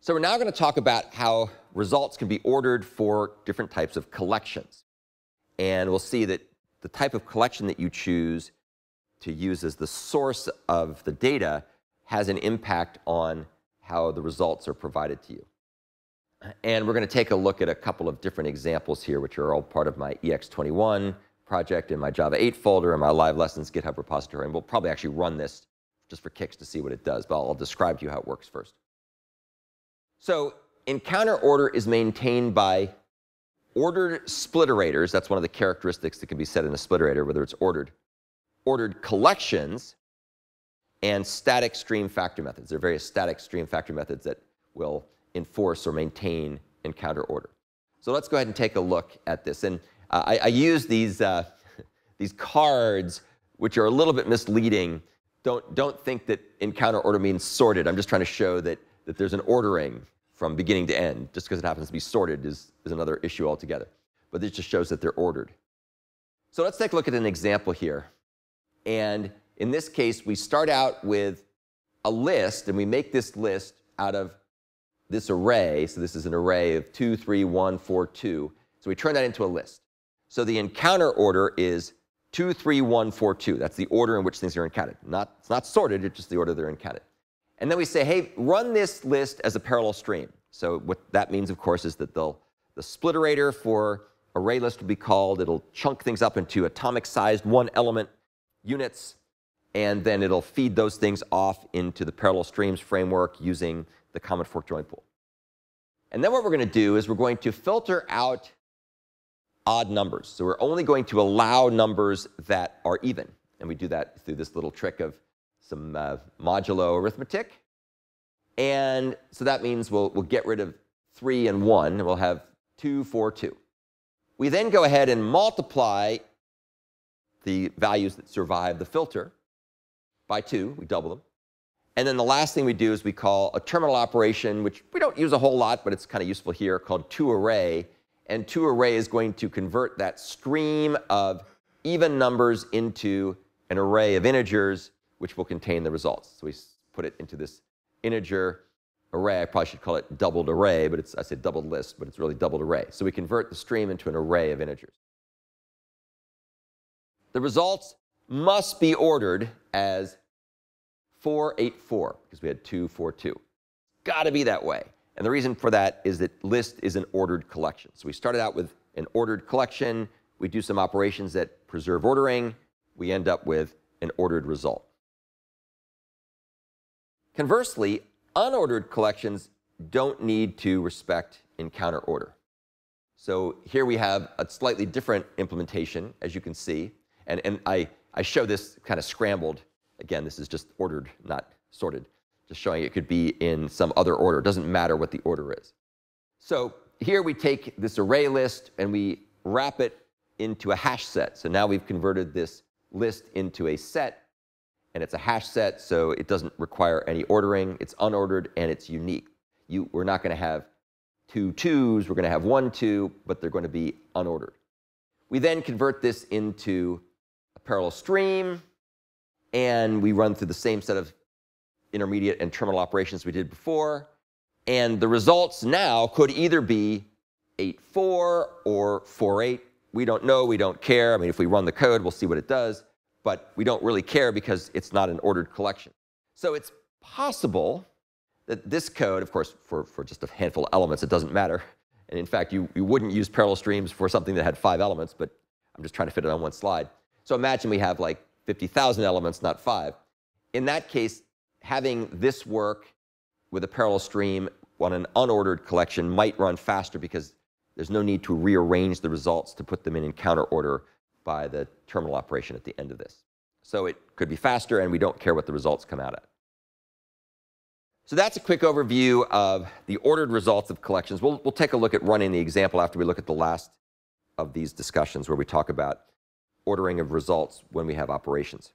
So we're now going to talk about how results can be ordered for different types of collections. And we'll see that the type of collection that you choose to use as the source of the data has an impact on how the results are provided to you. And we're going to take a look at a couple of different examples here, which are all part of my EX21 project in my Java 8 folder and my live lessons GitHub repository. And we'll probably actually run this just for kicks to see what it does. But I'll describe to you how it works first. So encounter order is maintained by ordered spliterators. That's one of the characteristics that can be set in a spliterator, whether it's ordered. Ordered collections and static stream factor methods. There are various static stream factor methods that will enforce or maintain encounter order. So let's go ahead and take a look at this. And I use these cards, which are a little bit misleading. Don't think that encounter order means sorted. I'm just trying to show that there's an ordering from beginning to end. Just because it happens to be sorted is another issue altogether. But this just shows that they're ordered. So let's take a look at an example here. And in this case, we start out with a list, and we make this list out of this array. So this is an array of 2, 3, 1, 4, 2. So we turn that into a list. So the encounter order is 2, 3, 1, 4, 2. That's the order in which things are encountered. It's not sorted, it's just the order they're encountered. And then we say, hey, run this list as a parallel stream. So what that means, of course, is that the spliterator for array list will be called. It'll chunk things up into atomic-sized one-element units. And then it'll feed those things off into the ParallelStreams framework using the common fork join pool. And then what we're going to do is we're going to filter out odd numbers. So we're only going to allow numbers that are even. And we do that through this little trick of some modulo arithmetic. And so that means we'll get rid of 3 and 1, and we'll have 2, 4, 2. We then go ahead and multiply the values that survive the filter by 2. We double them. And then the last thing we do is we call a terminal operation, which we don't use a whole lot, but it's kind of useful here, called toArray. And toArray is going to convert that stream of even numbers into an array of integers, which will contain the results. So we put it into this integer array. I probably should call it doubled array, but I said doubled list, but it's really doubled array. So we convert the stream into an array of integers. The results must be ordered as 4, 8, 4, because we had 2, 4, 2. Got to be that way. And the reason for that is that list is an ordered collection. So we started out with an ordered collection. We do some operations that preserve ordering. We end up with an ordered result. Conversely, unordered collections don't need to respect encounter order. So here we have a slightly different implementation, as you can see. And I show this kind of scrambled. Again, this is just ordered, not sorted. Just showing it could be in some other order. It doesn't matter what the order is. So here we take this array list and we wrap it into a hash set. So now we've converted this list into a set. And it's a hash set, so it doesn't require any ordering. It's unordered, and it's unique. We're not going to have 2 2s. We're going to have 1 2, but they're going to be unordered. We then convert this into a parallel stream. And we run through the same set of intermediate and terminal operations we did before. And the results now could either be 8 4 or 4 8. We don't know. We don't care. I mean, if we run the code, we'll see what it does. But we don't really care because it's not an ordered collection. So it's possible that this code, of course, for just a handful of elements, it doesn't matter. And in fact, you wouldn't use parallel streams for something that had 5 elements, but I'm just trying to fit it on one slide. So imagine we have like 50,000 elements, not 5. In that case, having this work with a parallel stream on an unordered collection might run faster because there's no need to rearrange the results to put them in encounter order by the terminal operation at the end of this. So it could be faster, and we don't care what the results come out at. So that's a quick overview of the ordered results of collections. We'll take a look at running the example after we look at the last of these discussions where we talk about ordering of results when we have operations.